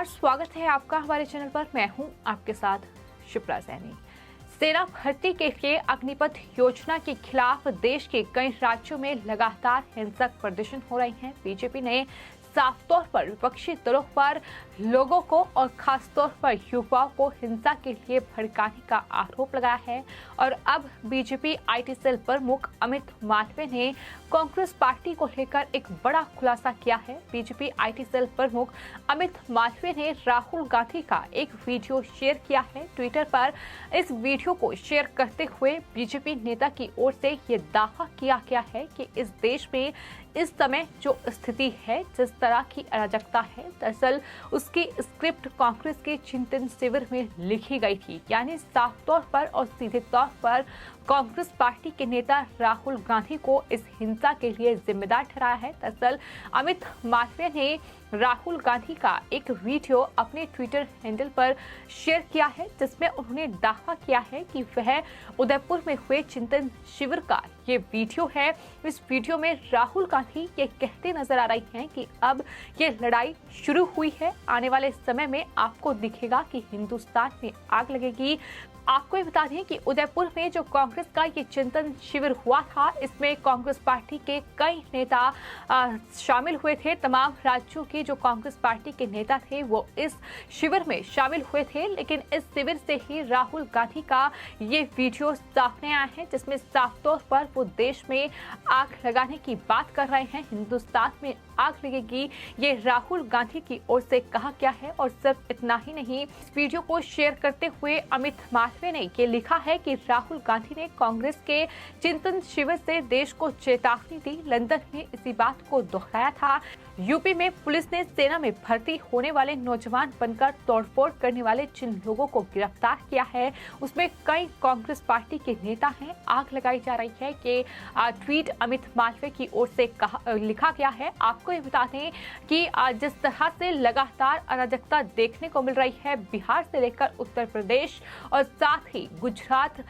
स्वागत है आपका हमारे चैनल पर। मैं हूं आपके साथ शिप्रा सैनी। सेना भर्ती के लिए अग्निपथ योजना के खिलाफ देश के कई राज्यों में लगातार हिंसक प्रदर्शन हो रहे हैं। बीजेपी ने साफ तौर पर विपक्षी दलों पर लोगों को और खास तौर पर युवाओं को हिंसा के लिए भड़काने का आरोप लगाया है और अब बीजेपी आईटी सेल प्रमुख अमित मालवीय ने कांग्रेस पार्टी को लेकर एक बड़ा खुलासा किया है। बीजेपी आईटी सेल प्रमुख अमित मालवीय ने राहुल गांधी का एक वीडियो शेयर किया है। ट्विटर पर इस वीडियो को शेयर करते हुए बीजेपी नेता की ओर से ये दावा किया गया है कि इस देश में इस समय जो स्थिति है, जिस तरह की अराजकता है, दरअसल उसकी स्क्रिप्ट कांग्रेस के चिंतन शिविर में लिखी गई थी। यानी साफ तौर पर और सीधे तौर पर कांग्रेस पार्टी के नेता राहुल गांधी को इस हिंसा के लिए जिम्मेदार ठहराया है। दरअसल अमित मालवीय ने राहुल गांधी का एक वीडियो अपने ट्विटर हैंडल पर शेयर किया है, जिसमें उन्होंने दावा किया है कि वह उदयपुर में हुए चिंतन शिविर का ये वीडियो है। इस वीडियो में राहुल गांधी ये कहते नजर आ रही हैं कि अब ये लड़ाई शुरू हुई है, आने वाले समय में आपको दिखेगा कि हिंदुस्तान में आग लगेगी। आपको ये बता दें कि उदयपुर में जो कांग्रेस का ये चिंतन शिविर हुआ था, इसमें कांग्रेस पार्टी के कई नेता शामिल हुए थे। तमाम राज्यों के जो कांग्रेस पार्टी के नेता थे वो इस शिविर में शामिल हुए थे, लेकिन इस शिविर से ही राहुल गांधी का ये वीडियो सामने आया है, जिसमें साफ तौर पर वो देश में आग लगाने की बात कर रहे हैं। हिंदुस्तान में आग लगेगी, ये राहुल गांधी की ओर से कहा गया है। और सिर्फ इतना ही नहीं, इस वीडियो को शेयर करते हुए अमित मालवीय ने ये लिखा है कि राहुल गांधी ने कांग्रेस के चिंतन शिविर से देश को चेतावनी दी। लंदन में इसी बात को दोहराया था। यूपी में पुलिस ने सेना में भर्ती होने वाले नौजवान बनकर तोड़फोड़ करने वाले जिन लोगों को गिरफ्तार किया है, उसमें कई कांग्रेस पार्टी के नेता हैं। आग लगाई जा रही है कि ट्वीट अमित मालवीय की ओर से लिखा गया है। आपको ये बता दें कि जिस तरह से लगातार अराजकता देखने को मिल रही है, बिहार से लेकर उत्तर प्रदेश और साथ ही गुजरात,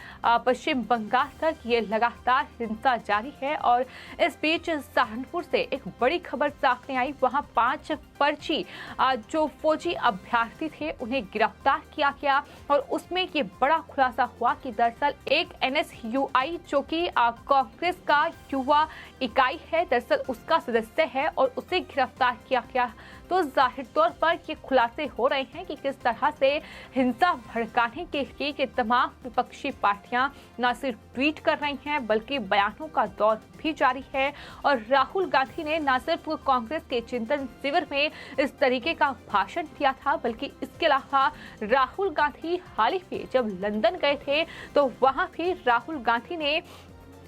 पश्चिम बंगाल तक ये लगातार हिंसा जारी है। और इस बीच सहारनपुर से एक बड़ी खबर सामने आई। वहां 5 फर्जी जो फौजी अभ्यर्थी थे उन्हें गिरफ्तार किया गया और उसमें ये बड़ा खुलासा हुआ कि दरअसल एक एनएसयूआई जो कि कांग्रेस का युवा इकाई है, दरअसल उसका सदस्य है और उसे गिरफ्तार किया गया। तो जाहिर तौर पर ये खुलासे हो रहे हैं कि किस तरह से हिंसा भड़काने के लिए ये तमाम विपक्षी पार्टियां न सिर्फ ट्वीट कर रही हैं, बल्कि बयानों का दौर भी जारी है। और राहुल गांधी ने न सिर्फ कांग्रेस के चिंतन शिविर में इस तरीके का भाषण दिया था, बल्कि इसके अलावा राहुल गांधी हाल ही में जब लंदन गए थे तो वहां भी राहुल गांधी ने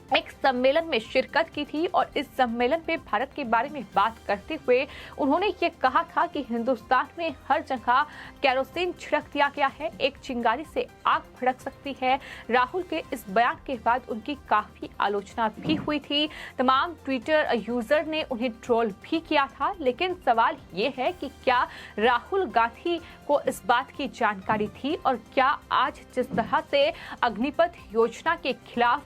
एक सम्मेलन में शिरकत की थी और इस सम्मेलन में भारत के बारे में बात करते हुए उन्होंने ये कहा था कि हिंदुस्तान में हर जगह केरोसिन छिड़क दिया गया है, एक चिंगारी से आग भड़क सकती है। राहुल के इस बयान के बाद उनकी काफी आलोचना भी हुई थी। तमाम ट्विटर यूजर ने उन्हें ट्रोल भी किया था, लेकिन सवाल ये है कि क्या राहुल गांधी को इस बात की जानकारी थी और क्या आज जिस तरह से अग्निपथ योजना के खिलाफ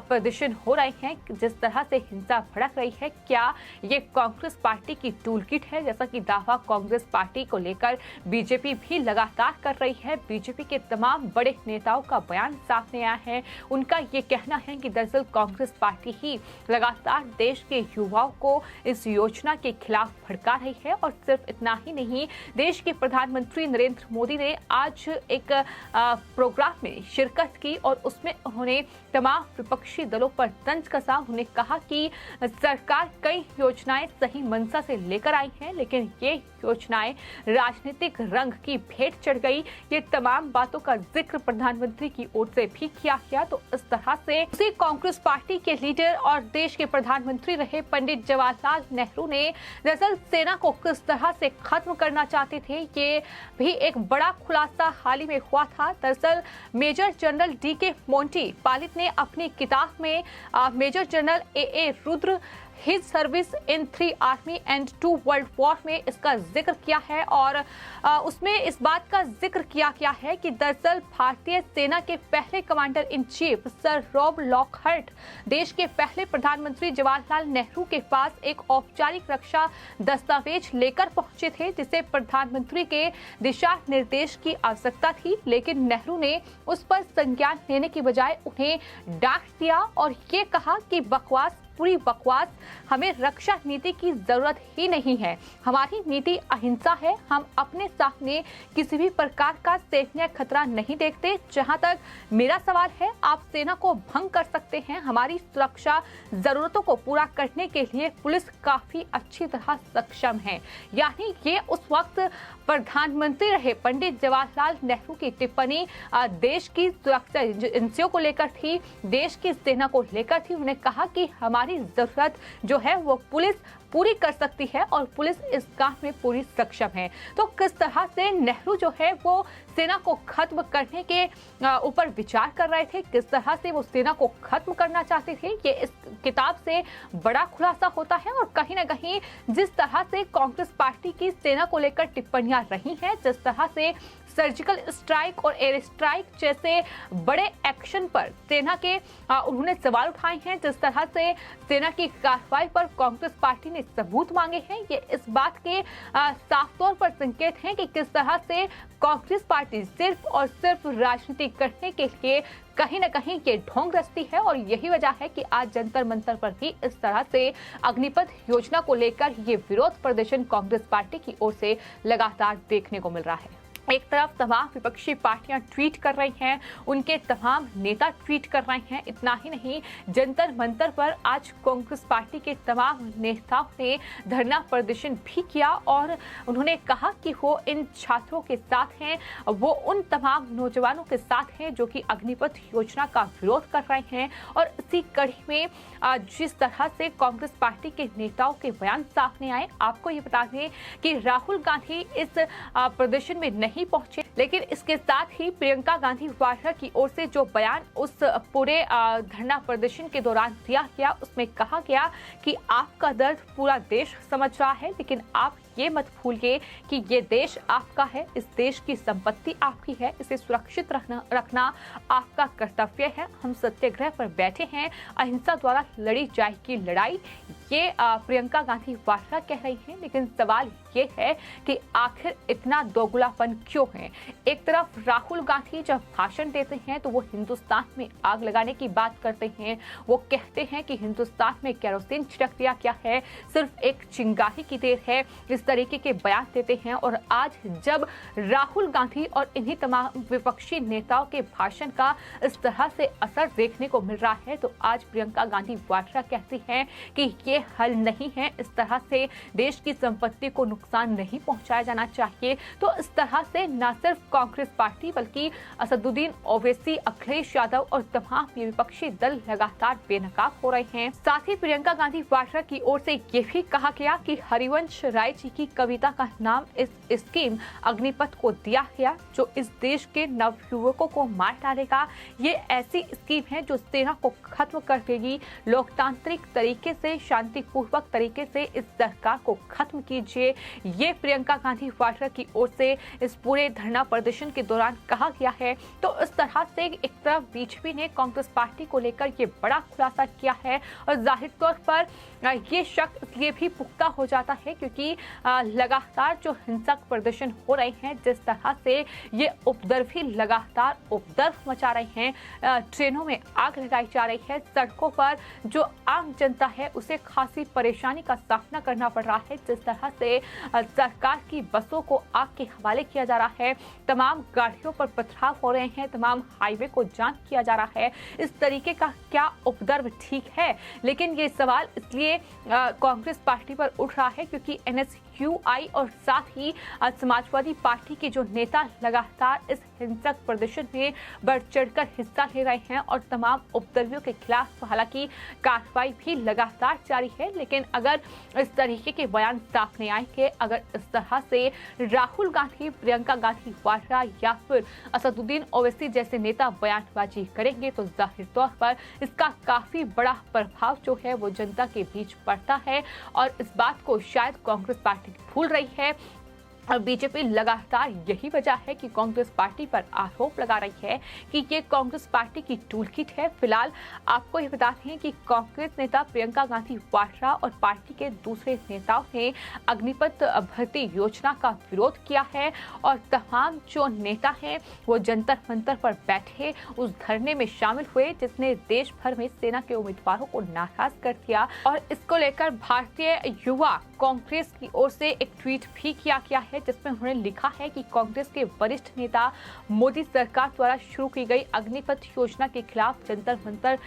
प्रदर्शन हो रहे हैं, जिस तरह से हिंसा भड़क रही है, क्या ये कांग्रेस पार्टी की टूल किट है, जैसा कि दावा कांग्रेस पार्टी को लेकर बीजेपी भी लगातार कर रही है। बीजेपी के तमाम बड़े नेताओं का बयान सामने आया है। उनका ये कहना है कि दरअसल कांग्रेस पार्टी ही लगातार देश के युवाओं को इस योजना के खिलाफ भड़का रही है। और सिर्फ इतना ही नहीं, देश के प्रधानमंत्री नरेंद्र मोदी ने आज एक प्रोग्राम में शिरकत की और उसमें उन्होंने तमाम विपक्षी दलों पर तंज कसा। उन्होंने कहा कि सरकार कई योजनाएं सही मंशा से लेकर आई हैं, लेकिन ये योजनाएं राजनीतिक रंग की भेंट चढ़ गई। ये तमाम बातों का जिक्र प्रधानमंत्री की ओर से भी किया गया। तो इस तरह से उसी कांग्रेस पार्टी के लीडर और देश के प्रधानमंत्री रहे पंडित जवाहरलाल नेहरू ने दरअसल सेना को किस तरह से खत्म करना चाहते थे, ये भी एक बड़ा खुलासा हाल ही में हुआ था। दरअसल major general DK Monty Palit ने अपनी किताब में major general A Rudra his service in 3 army and 2 world war में इसका जिक्र किया है और उसमें इस बात का जिक्र किया गया है कि दरअसल भारतीय सेना के पहले commander in chief sir Rob Lockhart देश के पहले प्रधानमंत्री जवाहरलाल नेहरू के पास एक औपचारिक रक्षा दस्तावेज लेकर पहुंचे थे, जिसे प्रधानमंत्री के दिशा निर्देश की आवश्यकता थी, लेकिन नेहरू ने उस पर संज्ञान लेने की बजाय उन्हें डांट दिया और ये कहा कि पूरी बकवास, हमें रक्षा नीति की जरूरत ही नहीं है, हमारी नीति अहिंसा है, हम अपने सामने किसी भी प्रकार का सैन्य खतरा नहीं देखते। जहां तक मेरा सवाल है, आप सेना को भंग कर सकते हैं, हमारी सुरक्षा जरूरतों को पूरा करने के लिए पुलिस काफी अच्छी तरह सक्षम है। यानी ये उस वक्त प्रधानमंत्री रहे पंडित जवाहरलाल नेहरू की टिप्पणी देश की सुरक्षा एजेंसियों को लेकर थी, देश की सेना को लेकर थी। उन्होंने कहा कि हमारी जरूरत जो है वो पुलिस पूरी कर सकती है और पुलिस इस काम में पूरी सक्षम है। तो किस तरह से नेहरू जो है वो सेना को खत्म करने के ऊपर विचार कर रहे थे, किस तरह से वो सेना को खत्म करना चाहते थे, ये इस किताब से बड़ा खुलासा होता है। और कहीं ना कहीं जिस तरह से कांग्रेस पार्टी की सेना को लेकर टिप्पणियां रही हैं, जिस तरह से सर्जिकल स्ट्राइक और एयर स्ट्राइक जैसे बड़े एक्शन पर सेना के उन्होंने सवाल उठाए हैं, जिस तरह से सेना की कार्रवाई पर कांग्रेस पार्टी ने सबूत मांगे हैं, ये इस बात के साफ तौर पर संकेत हैं कि किस तरह से कांग्रेस पार्टी सिर्फ और सिर्फ राजनीति करने के लिए कहीं न कहीं ये ढोंग रचती है। और यही वजह है कि आज जंतर मंतर पर भी इस तरह से अग्निपथ योजना को लेकर ये विरोध प्रदर्शन कांग्रेस पार्टी की ओर से लगातार देखने को मिल रहा है। एक तरफ तमाम विपक्षी पार्टियां ट्वीट कर रही हैं, उनके तमाम नेता ट्वीट कर रहे हैं। इतना ही नहीं, जंतर मंतर पर आज कांग्रेस पार्टी के तमाम नेताओं ने धरना प्रदर्शन भी किया और उन्होंने कहा कि वो इन छात्रों के साथ हैं, वो उन तमाम नौजवानों के साथ हैं जो कि अग्निपथ योजना का विरोध कर रहे हैं। और इसी कड़ी में जिस तरह से कांग्रेस पार्टी के नेताओं के बयान सामने आए, आपको ये बता दें कि राहुल गांधी इस प्रदर्शन में नहीं पहुंचे, लेकिन इसके साथ ही प्रियंका गांधी वाड्रा की ओर से जो बयान उस पूरे धरना प्रदर्शन के दौरान दिया गया, उसमें कहा गया कि आपका दर्द पूरा देश समझ रहा है, लेकिन आप ये मत भूलिए कि ये देश आपका है, इस देश की संपत्ति आपकी है, इसे सुरक्षित रखना आपका कर्तव्य है। हम सत्याग्रह पर बैठे हैं, अहिंसा द्वारा लड़ी जाएगी लड़ाई, ये प्रियंका गांधी वाड्रा कह रही हैं। लेकिन सवाल ये है कि आखिर इतना दोगलापन क्यों है? एक तरफ राहुल गांधी जब भाषण देते हैं तो वो हिंदुस्तान में आग लगाने की बात करते हैं, वो कहते हैं कि हिंदुस्तान में केरोसिन छिड़क दिया गया है, सिर्फ एक चिंगारी की देर है, इस तरीके के बयान देते हैं। और आज जब राहुल गांधी और इन्हीं तमाम विपक्षी नेताओं के भाषण का इस तरह से असर देखने को मिल रहा है, तो आज प्रियंका गांधी वाड्रा कहती हैं कि ये हल नहीं है, इस तरह से देश की संपत्ति को नुकसान नहीं पहुंचाया जाना चाहिए। तो इस तरह से न सिर्फ कांग्रेस पार्टी बल्कि असदुद्दीन ओवैसी, अखिलेश यादव और तमाम विपक्षी दल लगातार बेनकाब हो रहे हैं। साथ ही प्रियंका गांधी वाड्रा की ओर से ये भी कहा गया कि हरिवंश राय जी की कविता का नाम इस स्कीम अग्निपथ को दिया गया, जो इस देश के नवयुवकों को मार डालेगा। ये ऐसी स्कीम है जो सेना को खत्म कर देगी। लोकतांत्रिक तरीके से, शांतिपूर्वक तरीके से इस सरकार को खत्म कीजिए। ये प्रियंका गांधी वाड्रा की ओर से इस पूरे धरना प्रदर्शन के दौरान कहा गया है। तो इस तरह से एक तरफ बीजेपी ने कांग्रेस पार्टी को लेकर ये बड़ा खुलासा किया है और जाहिर तौर पर ये शक इसलिए भी पुख्ता हो जाता है क्योंकि लगातार जो हिंसक प्रदर्शन हो रहे हैं, जिस तरह से ये उपद्रवी लगातार उपद्रव मचा रहे हैं, ट्रेनों में आग लगाई जा रही है, सड़कों पर जो आम जनता है उसे खासी परेशानी का सामना करना पड़ रहा है, जिस तरह से सरकार की बसों को आग के हवाले किया जा रहा है, तमाम गाड़ियों पर पथराव हो रहे हैं, तमाम हाईवे को जाम किया जा रहा है। इस तरीके का क्या उपद्रव ठीक है? लेकिन ये सवाल इसलिए कांग्रेस पार्टी पर उठ रहा है क्योंकि एनएस जेएनयूआई और साथ ही समाजवादी पार्टी के जो नेता लगातार इस हिंसक प्रदर्शन में बढ़ चढ़कर हिस्सा ले रहे हैं और तमाम उपद्रवियों के खिलाफ हालांकि कार्रवाई भी लगातार जारी है। लेकिन अगर इस तरीके के बयान सामने आएंगे, अगर इस तरह से राहुल गांधी, प्रियंका गांधी वाड्रा या फिर असदुद्दीन ओवैसी जैसे नेता बयानबाजी करेंगे तो जाहिर तौर पर इसका काफी बड़ा प्रभाव जो है वो जनता के बीच पड़ता है और इस बात को शायद कांग्रेस पार्टी भूल रही है। और बीजेपी लगातार यही वजह है कि कांग्रेस पार्टी पर आरोप लगा रही है कि ये कांग्रेस पार्टी की टूलकिट है। फिलहाल आपको ये बताते हैं कि कांग्रेस नेता प्रियंका गांधी वाड्रा और पार्टी के दूसरे नेताओं ने अग्निपथ भर्ती योजना का विरोध किया है और तमाम जो नेता हैं वो जंतर मंतर पर बैठे उस धरने में शामिल हुए जिसने देश भर में सेना के उम्मीदवारों को नाराज कर दिया। और इसको लेकर भारतीय युवा कांग्रेस की ओर से एक ट्वीट भी किया गया है जिसमें उन्होंने लिखा है कि कांग्रेस के वरिष्ठ नेता मोदी सरकार द्वारा शुरू की गई अग्निपथ योजना के खिलाफ जंतर मंतर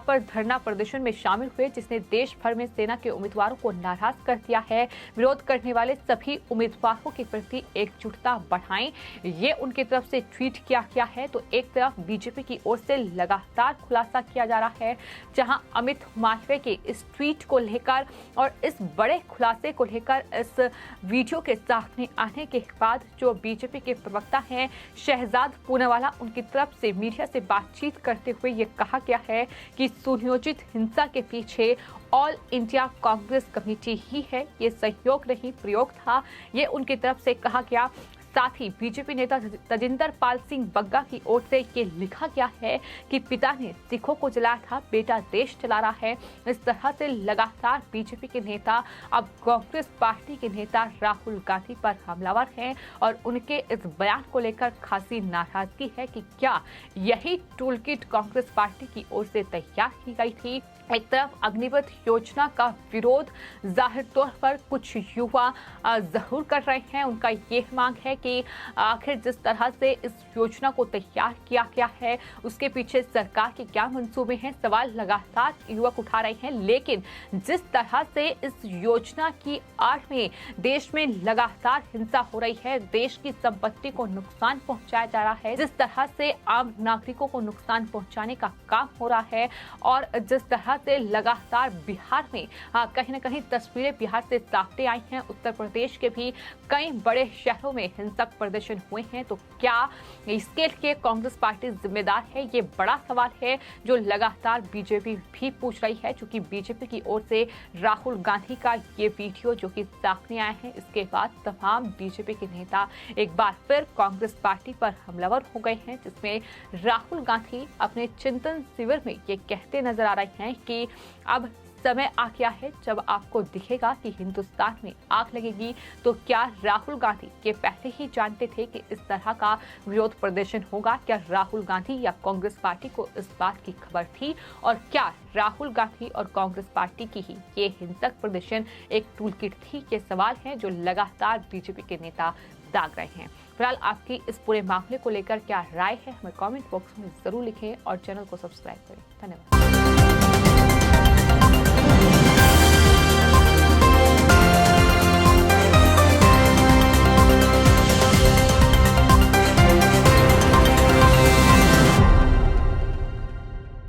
पर धरना प्रदर्शन में शामिल हुए जिसने देश भर में सेना के उम्मीदवारों को नाराज कर दिया है। विरोध करने वाले सभी उम्मीदवारों के प्रति एकजुटता बढ़ाएं, ये उनकी तरफ से ट्वीट किया गया है। तो एक तरफ बीजेपी की ओर से लगातार खुलासा किया जा रहा है जहां अमित मालवीय के इस ट्वीट को लेकर और इस बड़े खुलासे को लेकर इस वीडियो के सामने आने के बाद जो बीजेपी के प्रवक्ता हैं शहजाद पूनावाला, उनकी तरफ से मीडिया से बातचीत करते हुए ये कहा गया है कि सुनियोजित हिंसा के पीछे ऑल इंडिया कांग्रेस कमेटी ही है, ये सहयोग नहीं प्रयोग था, ये उनकी तरफ से कहा गया। साथ ही बीजेपी नेता तजिंदर पाल सिंह बग्गा की ओर से ये लिखा गया है कि पिता ने सिखों को जलाया था, बेटा देश चला रहा है। इस तरह से लगातार बीजेपी के नेता अब कांग्रेस पार्टी के नेता राहुल गांधी पर हमलावर हैं और उनके इस बयान को लेकर खासी नाराजगी है कि क्या यही टूलकिट कांग्रेस पार्टी की ओर से तैयार की गई थी। एक तरफ अग्निपथ योजना का विरोध जाहिर तौर पर कुछ युवा जरूर कर रहे हैं। उनका ये मांग है कि आखिर जिस तरह से इस योजना को तैयार किया गया है उसके पीछे सरकार के क्या मंसूबे हैं, सवाल लगातार युवक उठा रहे हैं। लेकिन जिस तरह से इस योजना की आड़ में देश में लगातार हिंसा हो रही है, देश की संपत्ति को नुकसान पहुंचाया जा रहा है, जिस तरह से आम नागरिकों को नुकसान पहुंचाने का काम हो रहा है और जिस तरह से लगातार बिहार में कहीं न कहीं तस्वीरें बिहार से सामने आई हैं, उत्तर प्रदेश के भी कई बड़े शहरों में हिंसक प्रदर्शन हुए हैं, तो क्या इसके लिए कांग्रेस पार्टी जिम्मेदार है? ये बड़ा सवाल है जो लगातार बीजेपी भी पूछ रही है। चूंकि बीजेपी की ओर से राहुल गांधी का ये वीडियो जो कि सामने आया है, इसके बाद तमाम बीजेपी के नेता एक बार फिर कांग्रेस पार्टी पर हमलावर हो गए हैं, जिसमें राहुल गांधी अपने चिंतन शिविर में ये कहते नजर आ रहे हैं कि अब समय आ गया है जब आपको दिखेगा कि हिंदुस्तान में आग लगेगी। तो क्या राहुल गांधी ये पहले ही जानते थे कि इस तरह का विरोध प्रदर्शन होगा? क्या राहुल गांधी या कांग्रेस पार्टी को इस बात की खबर थी? और क्या राहुल गांधी और कांग्रेस पार्टी की ही ये हिंसक प्रदर्शन एक टूलकिट थी? ये सवाल है जो लगातार बीजेपी के नेता दाग रहे हैं। फिलहाल आपकी इस पूरे मामले को लेकर क्या राय है, हमें कमेंट बॉक्स में जरूर लिखें और चैनल को सब्सक्राइब करें। धन्यवाद।